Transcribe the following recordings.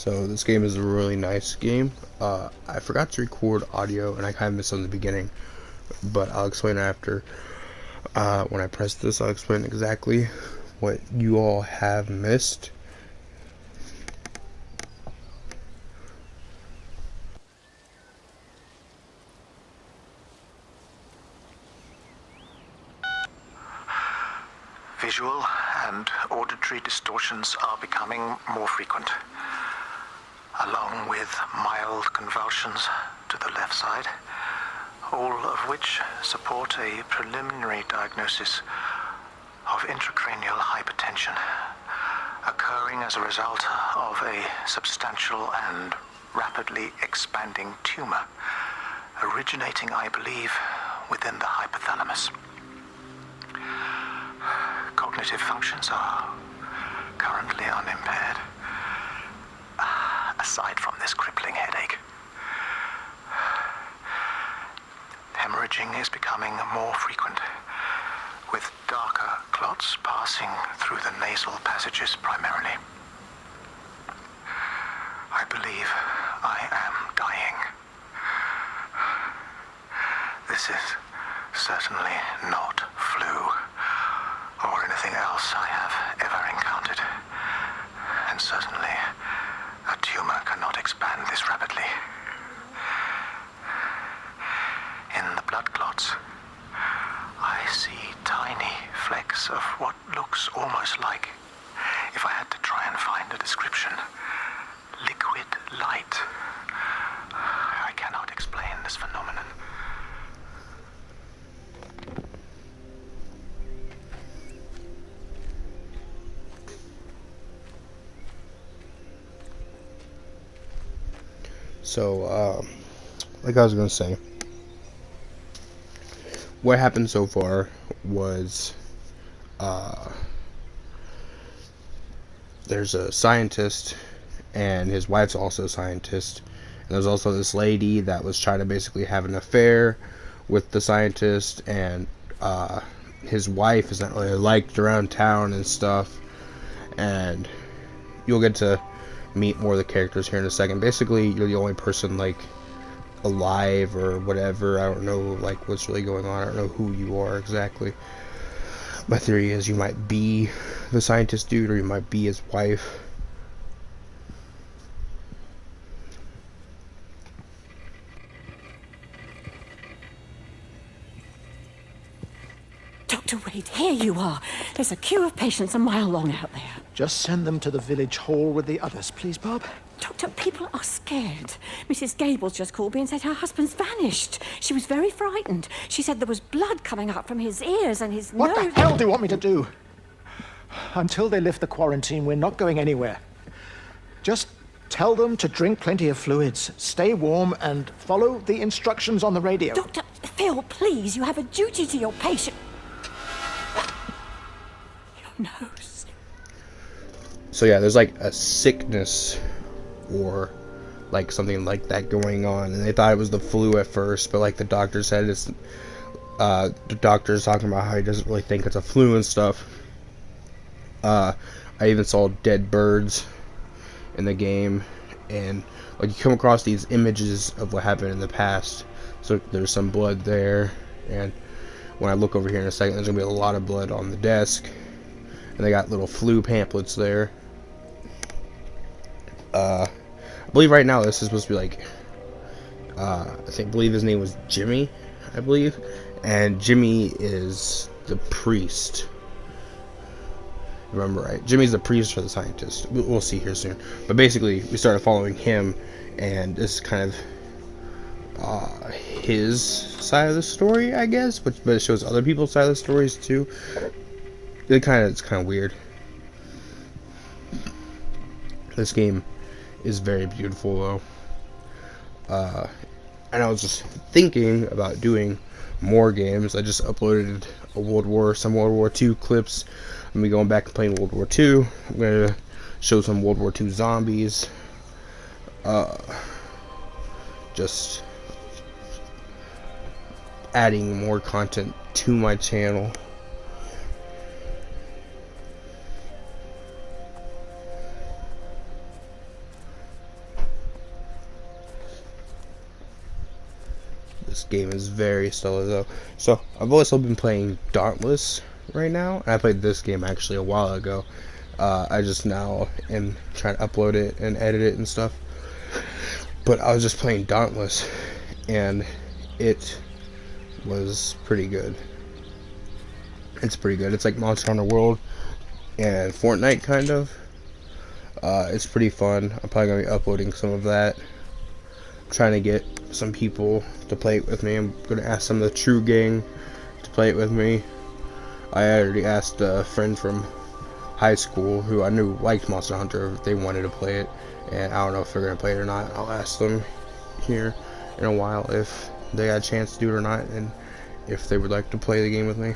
So this game is a really nice game. I forgot to record audio and I kind of missed on the beginning, but I'll explain after. When I press this, I'll explain exactly what you all have missed. Visual and auditory distortions are becoming more frequent, along with mild convulsions to the left side, all of which support a preliminary diagnosis of intracranial hypertension occurring as a result of a substantial and rapidly expanding tumor originating, I believe, within the hypothalamus. Cognitive functions are currently unimpaired, aside from this crippling headache. Hemorrhaging is becoming more frequent, with darker clots passing through the nasal passages primarily. I believe I am dying. This is certainly not flu or anything else I have ever encountered, and certainly a tumor cannot expand this rapidly. In the blood clots, I see tiny flecks of what looks almost like, if I had to try and find a description, liquid light. I cannot explain this phenomenon. So, like I was gonna say, what happened so far was, there's a scientist, and his wife's also a scientist, and there's also this lady that was trying to basically have an affair with the scientist, and, his wife is not really liked around town and stuff, and you'll get to meet more of the characters here in a second. Basically, you're the only person, like, alive or whatever. I don't know, like, what's really going on. I don't know who you are exactly. My theory is you might be the scientist dude, or you might be his wife. Dr. Wade, here you are. There's a queue of patients a mile long out there. Just send them to the village hall with the others, please, Bob. Doctor, people are scared. Mrs. Gables just called me and said her husband's vanished. She was very frightened. She said there was blood coming up from his ears and his What nose. the hell do you want me to do? Until they lift the quarantine, we're not going anywhere. Just tell them to drink plenty of fluids, stay warm, and follow the instructions on the radio. Doctor, Phil, please, you have a duty to your patient. Your nose. So yeah, there's like a sickness or like something like that going on, and they thought it was the flu at first, but like the doctor said, it's the doctor's talking about how he doesn't really think it's a flu and stuff. I even saw dead birds in the game, and like you come across these images of what happened in the past. So there's some blood there, and when I look over here in a second, there's gonna be a lot of blood on the desk, and they got little flu pamphlets there. I believe right now this is supposed to be like, I believe his name was Jimmy, I believe, and Jimmy is the priest. Remember right? Jimmy's the priest for the scientist. We'll see here soon. But basically, we started following him, and this is kind of his side of the story, I guess, but it shows other people's side of the stories too. It's kind of weird. This game is very beautiful though. And I was just thinking about doing more games. I just uploaded some World War II clips. I'm gonna be going back and playing World War II. I'm gonna show some World War II zombies. Just adding more content to my channel. this game is very stellar though. So I've also been playing Dauntless right now, and I played this game actually a while ago. I just now am trying to upload it and edit it and stuff. But I was just playing Dauntless, and it was pretty good. It's pretty good. It's like Monster Hunter World and Fortnite kind of. It's pretty fun. I'm probably gonna be uploading some of that. I'm trying to get some people to play it with me. I'm gonna ask some of the True Gang to play it with me. I already asked a friend from high school who I knew liked Monster Hunter if they wanted to play it, and I don't know if they're gonna play it or not. I'll ask them here in a while if they got a chance to do it or not, and if they would like to play the game with me.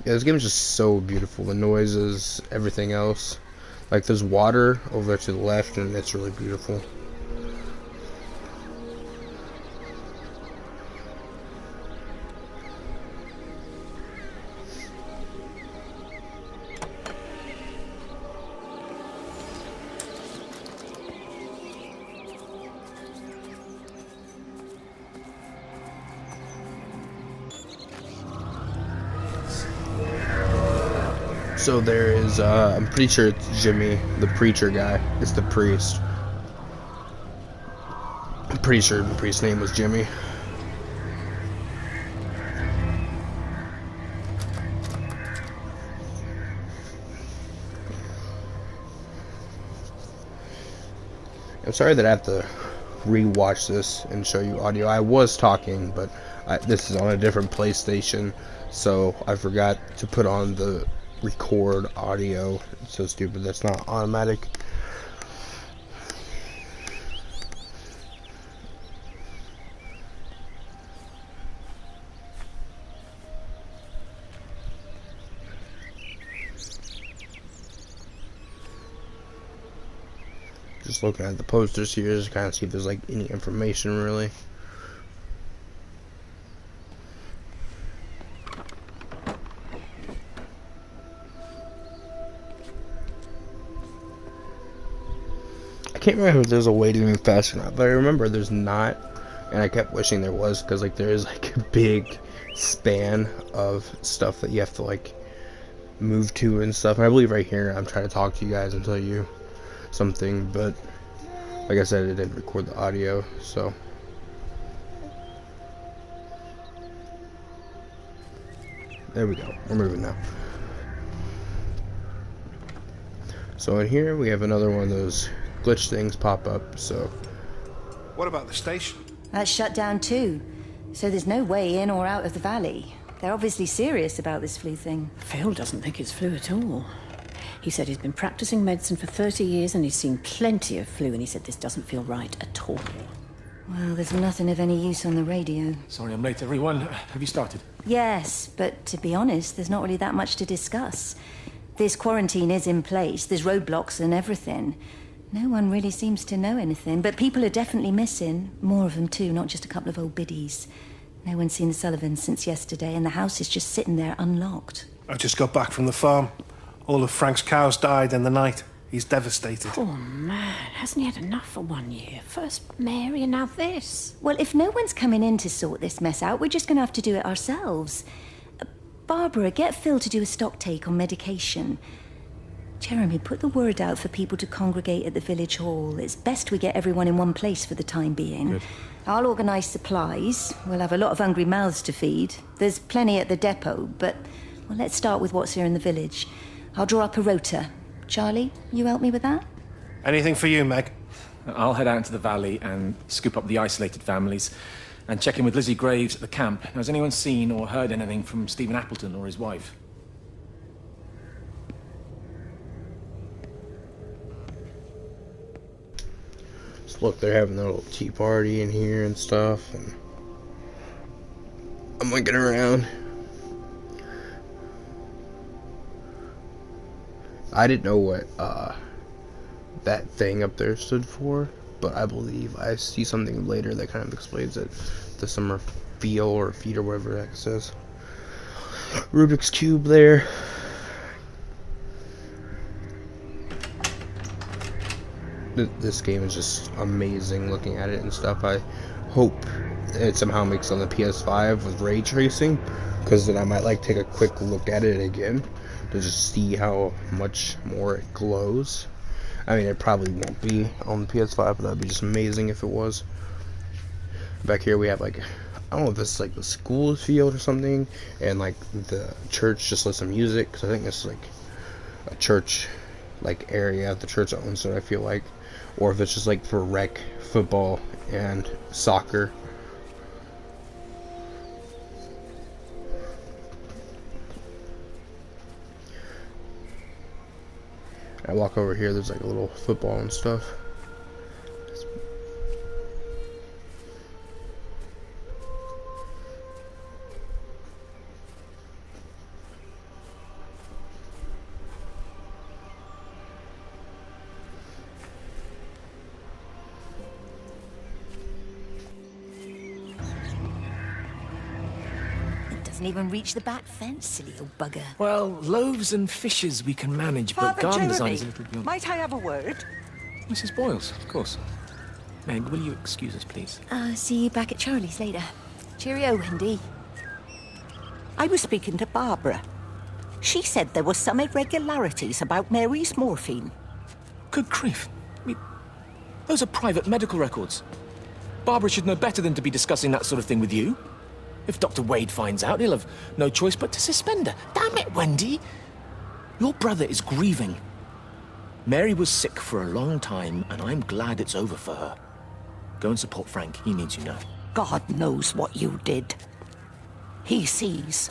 Yeah, this game is just so beautiful. The noises, everything else. Like, there's water over to the left, and it's really beautiful. So there is, I'm pretty sure it's Jimmy, the preacher guy. It's the priest. I'm pretty sure the priest's name was Jimmy. I'm sorry that I have to re-watch this and show you audio. I was talking, but this is on a different PlayStation, so I forgot to put on the record audio. It's so stupid. That's not automatic. Just looking at the posters here to kind of see if there's like any information really. I can't remember if there's a way to move fast or not, but I remember there's not, and I kept wishing there was, because like there is like a big span of stuff that you have to like move to and stuff. And I believe right here I'm trying to talk to you guys and tell you something, but like I said, it didn't record the audio, so there we go. We're moving now. So in here we have another one of those glitch things pop up. So what about the station? That's shut down too, so there's no way in or out of the valley. They're obviously serious about this flu thing. Phil doesn't think it's flu at all. He said he's been practicing medicine for 30 years and he's seen plenty of flu, and he said this doesn't feel right at all. Well, there's nothing of any use on the radio. Sorry I'm late, everyone. Have you started? Yes, but to be honest, there's not really that much to discuss. This quarantine is in place, there's roadblocks and everything. No one really seems to know anything, but people are definitely missing. More of them too, not just a couple of old biddies. No one's seen the Sullivans since yesterday, and the house is just sitting there unlocked. I just got back from the farm. All of Frank's cows died in the night. He's devastated. Poor man, hasn't he had enough for 1 year? First Mary and now this. Well, if no one's coming in to sort this mess out, we're just going to have to do it ourselves. Barbara, get Phil to do a stock take on medication. Jeremy, put the word out for people to congregate at the village hall. It's best we get everyone in one place for the time being. Good. I'll organise supplies. We'll have a lot of hungry mouths to feed. There's plenty at the depot, but well, let's start with what's here in the village. I'll draw up a rota. Charlie, you help me with that? Anything for you, Meg? I'll head out into the valley and scoop up the isolated families and check in with Lizzie Graves at the camp. Now, has anyone seen or heard anything from Stephen Appleton or his wife? So look, they're having their little tea party in here and stuff, and I'm looking around. I didn't know what that thing up there stood for, but I believe I see something later that kind of explains it. The summer feel or feet or whatever that says. Rubik's Cube there. this game is just amazing looking at it and stuff. I hope it somehow makes on the PS5 with ray tracing, because then I might like take a quick look at it again to just see how much more it glows. I mean, it probably won't be on the PS5, but that'd be just amazing if it was. Back here we have like, I don't know if this is like the school field or something, and like the church just lets some music, because I think it's like a church like area the church owns it, I feel like, or if it's just like for rec football and soccer. I walk over here, there's like a little football and stuff. Doesn't even reach the back fence, silly old bugger. Well, loaves and fishes we can manage, but Father garden design Jeremy, is a little beyond... might I have a word? Mrs. Boyles, of course. Meg, will you excuse us, please? See you back at Charlie's later. Cheerio, Wendy. I was speaking to Barbara. She said there were some irregularities about Mary's morphine. Good grief. Those are private medical records. Barbara should know better than to be discussing that sort of thing with you. If Dr. Wade finds out, he'll have no choice but to suspend her. Damn it, Wendy! Your brother is grieving. Mary was sick for a long time, and I'm glad it's over for her. Go and support Frank. He needs you now. God knows what you did. He sees.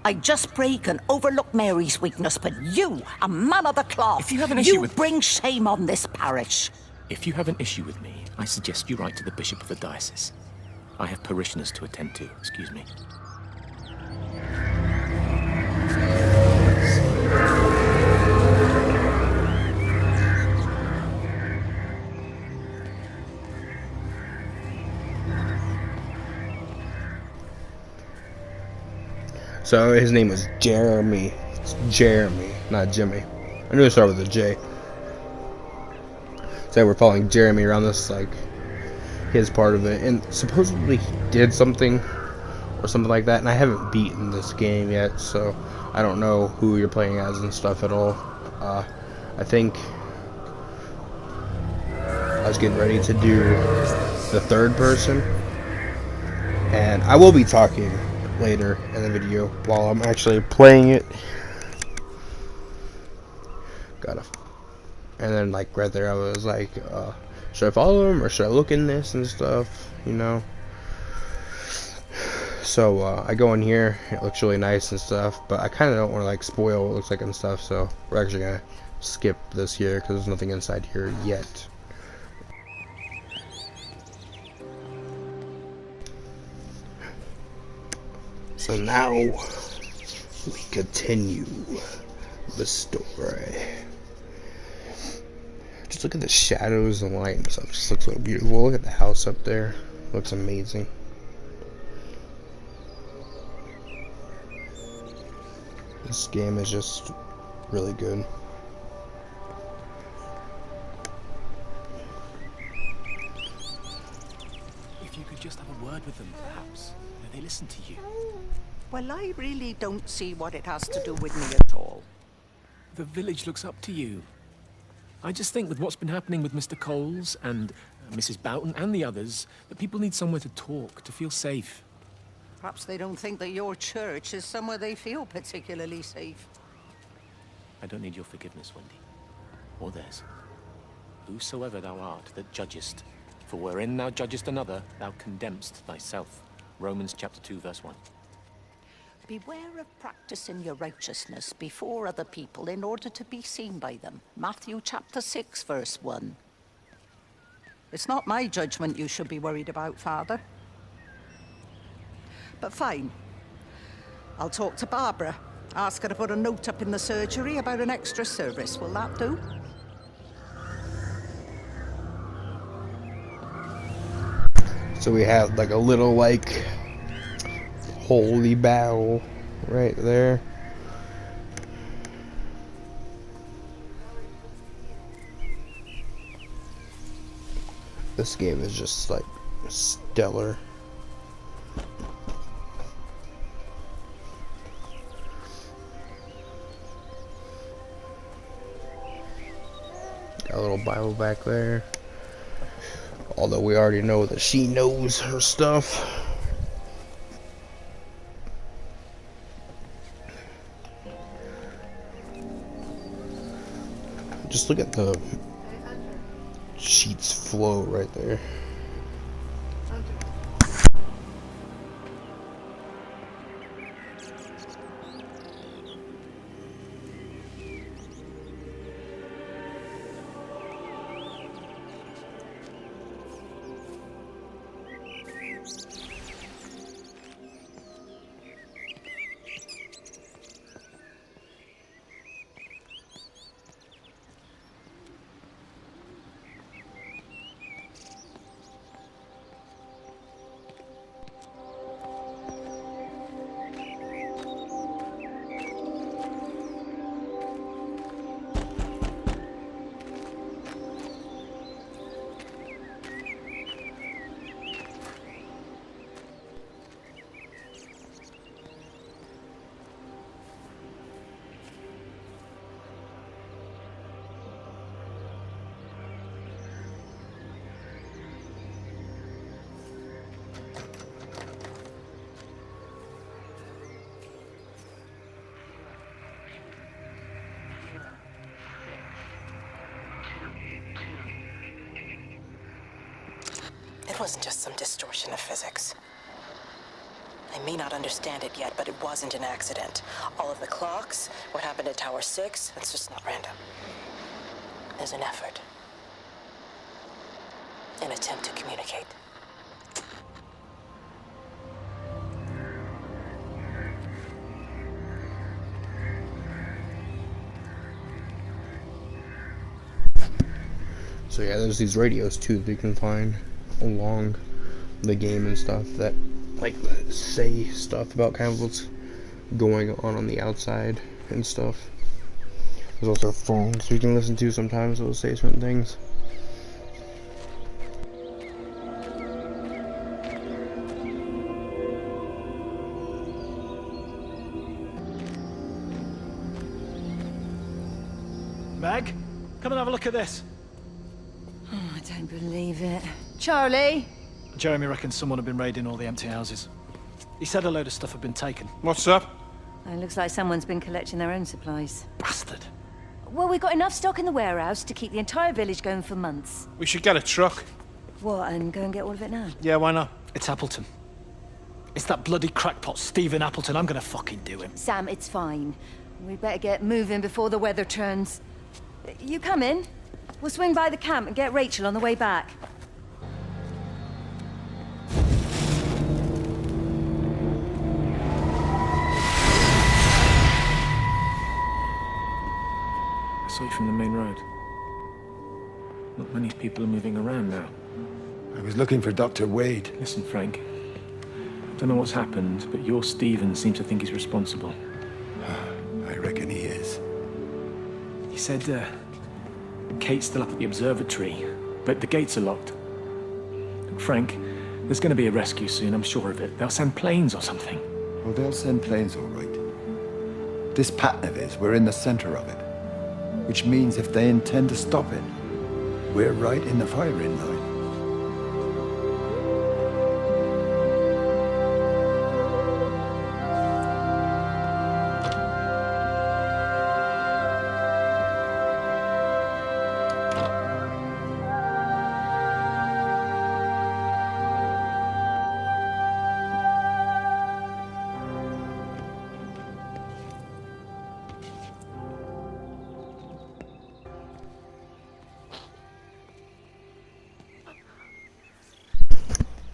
I just break and overlook Mary's weakness, but you, a man of the cloth, If you have an issue you with- bring shame on this parish. If you have an issue with me, I suggest you write to the Bishop of the Diocese. I have parishioners to attend to. Excuse me. So his name was Jeremy. It's Jeremy, not Jimmy. I knew it started with a J. So we're following Jeremy around this, like, his part of it, and supposedly he did something or something like that, and I haven't beaten this game yet, so I don't know who you're playing as and stuff at all. I think I was getting ready to do the third person, and I will be talking later in the video while I'm actually playing it. And then like right there I was like, should I follow him or should I look in this and stuff, you know? So I go in here, it looks really nice and stuff, but I kind of don't want to like spoil what it looks like and stuff, so we're actually gonna skip this here because there's nothing inside here yet. So now we continue the story. Just look at the shadows and light and stuff. It just looks so beautiful. Look at the house up there. Looks amazing. This game is just really good. If you could just have a word with them, perhaps. They listen to you. Well, I really don't see what it has to do with me at all. The village looks up to you. I just think with what's been happening with Mr. Coles and Mrs. Boughton and the others, that people need somewhere to talk, to feel safe. Perhaps they don't think that your church is somewhere they feel particularly safe. I don't need your forgiveness, Wendy. Or theirs. Whosoever thou art that judgest, for wherein thou judgest another, thou condemnest thyself. Romans chapter 2, verse 1. Beware of practicing your righteousness before other people in order to be seen by them. Matthew chapter 6, verse 1. It's not my judgment you should be worried about, Father. But fine. I'll talk to Barbara. Ask her to put a note up in the surgery about an extra service. Will that do? So we have like a little like holy battle right there. This game is just like stellar. Got a little Bible back there. Although we already know that she knows her stuff. Just look at the sheets flow right there. It wasn't just some distortion of physics. I may not understand it yet, but it wasn't an accident. All of the clocks, what happened at Tower 6, it's just not random. There's an effort. An attempt to communicate. So yeah, there's these radios too that you can find along the game and stuff that like say stuff about kind of what's going on the outside and stuff. There's also phones you can listen to sometimes that will say certain things. Meg, come and have a look at this. Oh, I don't believe it. Charlie? Jeremy reckons someone had been raiding all the empty houses. He said a load of stuff had been taken. What's up? It looks like someone's been collecting their own supplies. Bastard. Well, we've got enough stock in the warehouse to keep the entire village going for months. We should get a truck. What, and go and get all of it now? Yeah, why not? It's Appleton. It's that bloody crackpot, Stephen Appleton. I'm gonna fucking do him. Sam, it's fine. We'd better get moving before the weather turns. You come in. We'll swing by the camp and get Rachel on the way back. I saw you from the main road. Not many people are moving around now. I was looking for Dr. Wade. Listen, Frank. Don't know what's happened, but your Stephen seems to think he's responsible. I reckon he is. He said, Kate's still up at the observatory, but the gates are locked. Look, Frank, there's going to be a rescue soon, I'm sure of it. They'll send planes or something. Well, they'll send planes, all right. This pattern of his, we're in the center of it. Which means if they intend to stop it, we're right in the firing line.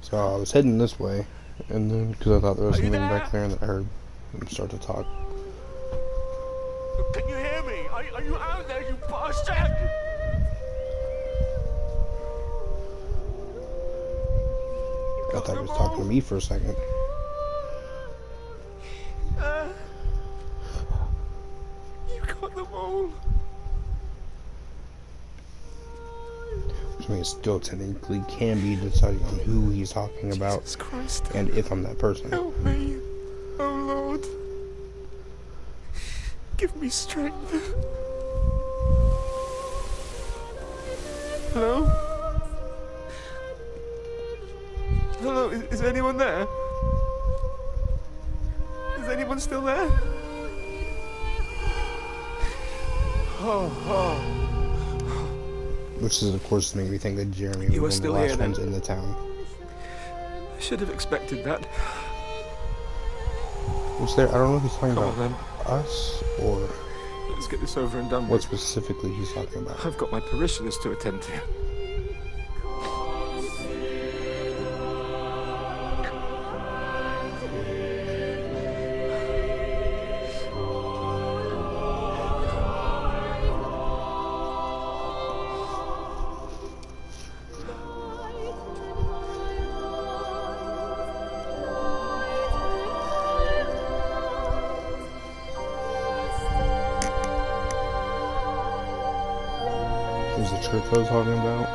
So I was heading this way, and then because I thought there was something back there, and I heard him start to talk. Can you hear me? Are you out there, you bastard? I thought he was talking to me for a second. You got them all. Which mean, it still technically can be deciding on who he's talking about Jesus Christ. and if I'm that person. Help me. Oh Lord. Give me strength. Hello? Hello, is anyone there? Is anyone still there? Oh. Which is, of course, made me think that Jeremy You are was one still of the here, last then? ones in the town. I should have expected that. Was there? I don't know if he's talking Come about on, then. us or Let's get this over and done what with. specifically he's talking about. I've got my parishioners to attend to. Was the church I was talking about?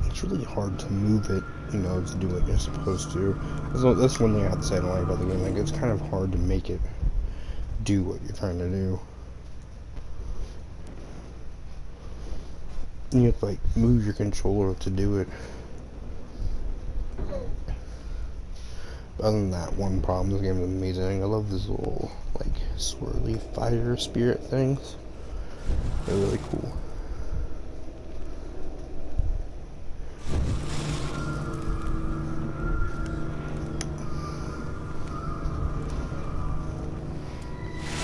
It's really hard to move it, you know, to do what you're supposed to. That's one thing I have to say I don't like about the game. Like, it's kind of hard to make it do what you're trying to do. You have to, like, move your controller to do it. But other than that one problem, this game is amazing. I love this little, like, swirly fire spirit things. They're really cool.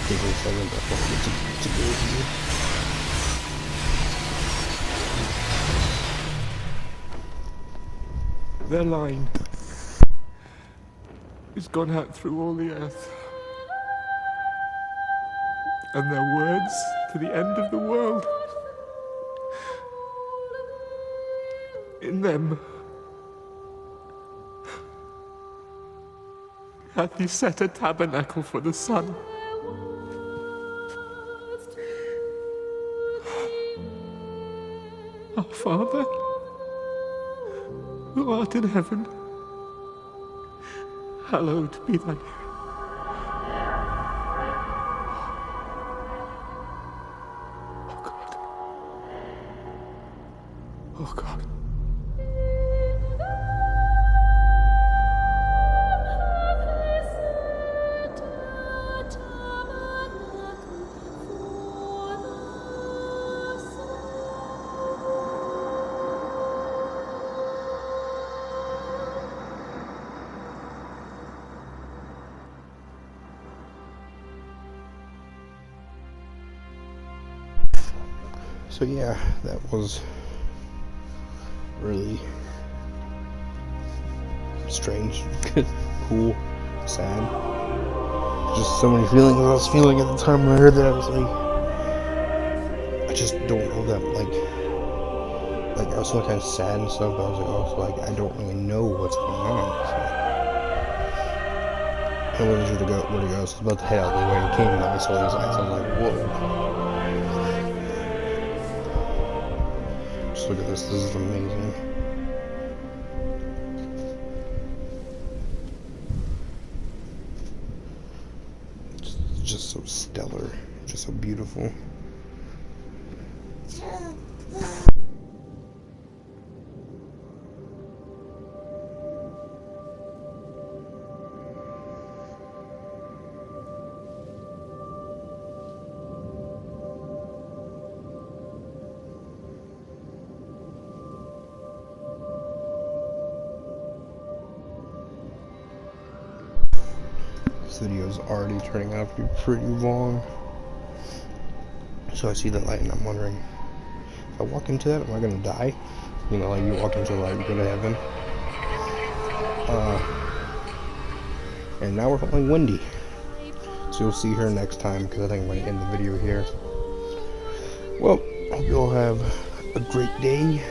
Give me a second, but I want to go here. Their line has gone out through all the earth. And their words to the end of the world. In them hath he set a tabernacle for the sun. Our Father, who art in heaven, hallowed be thy name. Oh God. Oh God. So yeah, that was really strange, cool, sad. Just so many feelings I was feeling at the time when I heard that. I was like, I just don't know that, like I was feeling kind of sad and stuff, but I was like, also, like, I don't really know what's going on. So I wasn't sure where to go, so I was about to head out the way and came, and I saw these lights, I was like, whoa. Just look at this is amazing. It's just so stellar, just so beautiful. This video is already turning out to be pretty long. So I see the light and I'm wondering, if I walk into that, am I gonna die? You know, like you walk into the light, you go to heaven. And now we're following Wendy. So you'll see her next time, because I think I'm going to end the video here. Well, hope you all have a great day.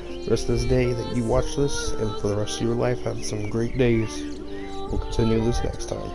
The rest of this day that you watch this, and for the rest of your life, have some great days. We'll continue this next time.